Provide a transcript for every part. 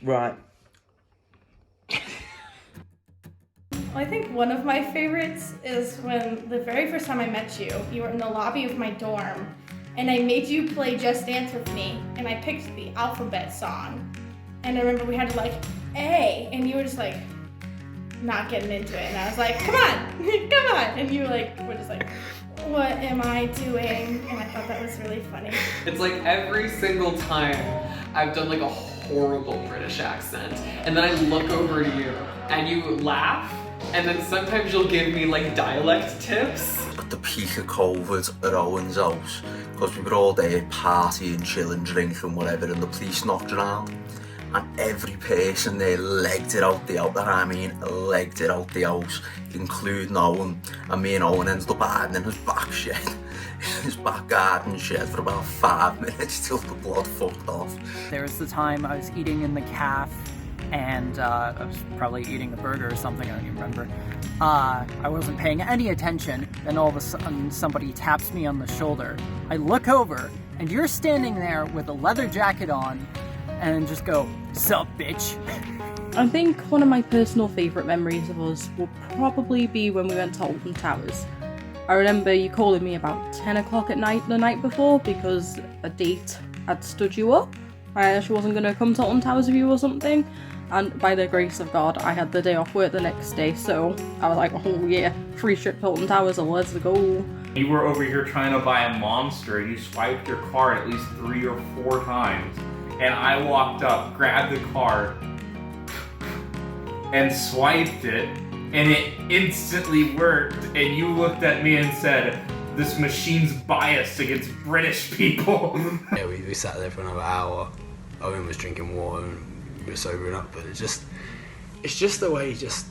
Right. I think one of my favorites is when the very first time I met you, you were in the lobby of my dorm, and I made you play Just Dance with me, and I picked the alphabet song. And I remember we had to like A, and you were just like not getting into it, and I was like, come on, come on, and you like were just like, what am I doing? And I thought that was really funny. It's like every single time I've done like a horrible British accent, and then I look over to you and you laugh, and then sometimes you'll give me like dialect tips. At the peak of COVID at Owen's house, because we were all there partying, chilling, drinking, whatever, and the police knocked around. And every person there legged it out the house, I mean legged it out the house, including Owen. And me and Owen ended up hiding in his back shed, in his back garden shed for about 5 minutes till the blood fucked off. There was the time I was eating in the calf, and I was probably eating a burger or something, I don't even remember. I wasn't paying any attention, and all of a sudden somebody taps me on the shoulder. I look over, and you're standing there with a leather jacket on, and just go, "Sup, bitch?" I think one of my personal favourite memories of us will probably be when we went to Alton Towers. I remember you calling me about 10 o'clock at night the night before because a date had stood you up. I actually wasn't going to come to Alton Towers with you or something, and by the grace of God I had the day off work the next day, so I was like, oh yeah, free trip to Alton Towers, so let's go. You were over here trying to buy a Monster and you swiped your card at least 3 or 4 times. And I walked up, grabbed the card, and swiped it, and it instantly worked. And you looked at me and said, "This machine's biased against British people." Yeah, we sat there for another hour. Owen was drinking water and we were sobering up, but it's just the way he just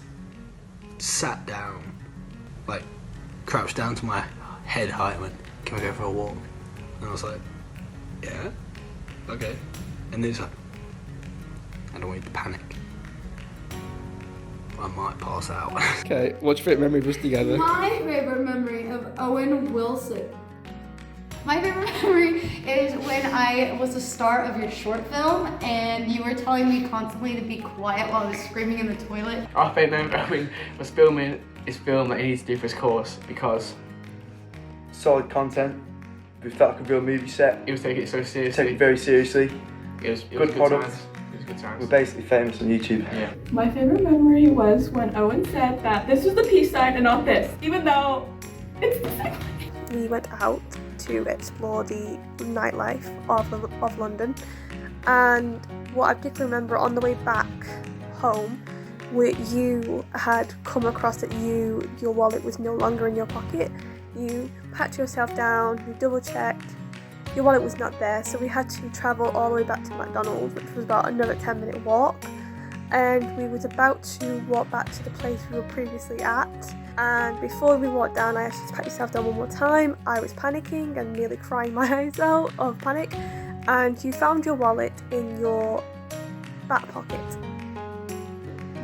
sat down, like crouched down to my head height and went, "Can we go for a walk?" And I was like, "Yeah, okay." And then he's like, "I don't want you to panic. I might pass out." Okay, what's your favourite memory of us together? My favourite memory of Owen Wilson. My favourite memory is when I was the star of your short film and you were telling me constantly to be quiet while I was screaming in the toilet. Our favourite memory of Owen was filming his film that he needs to do for his course because Solid content. We felt like a real movie set. he was taking it so seriously. Take it very seriously. It was Good product. times. It was good times. We're basically famous on YouTube. Yeah. My favorite memory was when Owen said that this was the peace sign and not this, even though it's the same. We went out to explore the nightlife of London, and what I particularly remember on the way back home, where you had come across that your wallet was no longer in your pocket. You pat yourself down, you double checked, your wallet was not there, so we had to travel all the way back to McDonald's, which was about another 10-minute walk, and we was about to walk back to the place we were previously at, and before we walked down I asked you to pat yourself down one more time. I was panicking and nearly crying my eyes out of panic, and you found your wallet in your back pocket.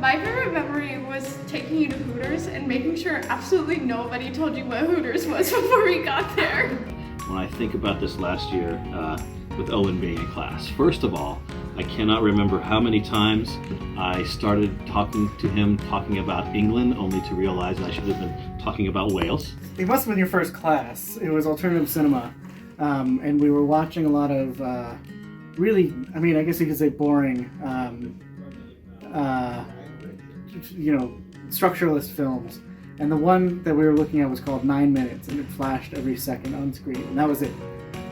My favorite memory was taking you to Hooters and making sure absolutely nobody told you what Hooters was before we got there. When I think about this last year with Owen being in class, first of all, I cannot remember how many times I started talking to him, talking about England, only to realize I should have been talking about Wales. It must have been your first class. It was alternative cinema, and we were watching a lot of really, I mean, I guess you could say boring, structuralist films. And the one that we were looking at was called 9 Minutes, and it flashed every second on screen, and that was it.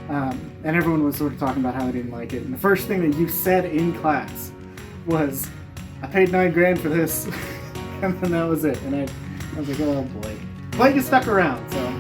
And everyone was sort of talking about how they didn't like it. And the first thing that you said in class was, "I paid $9,000 for this," and then that was it. And I was like, oh boy. But you stuck around, so.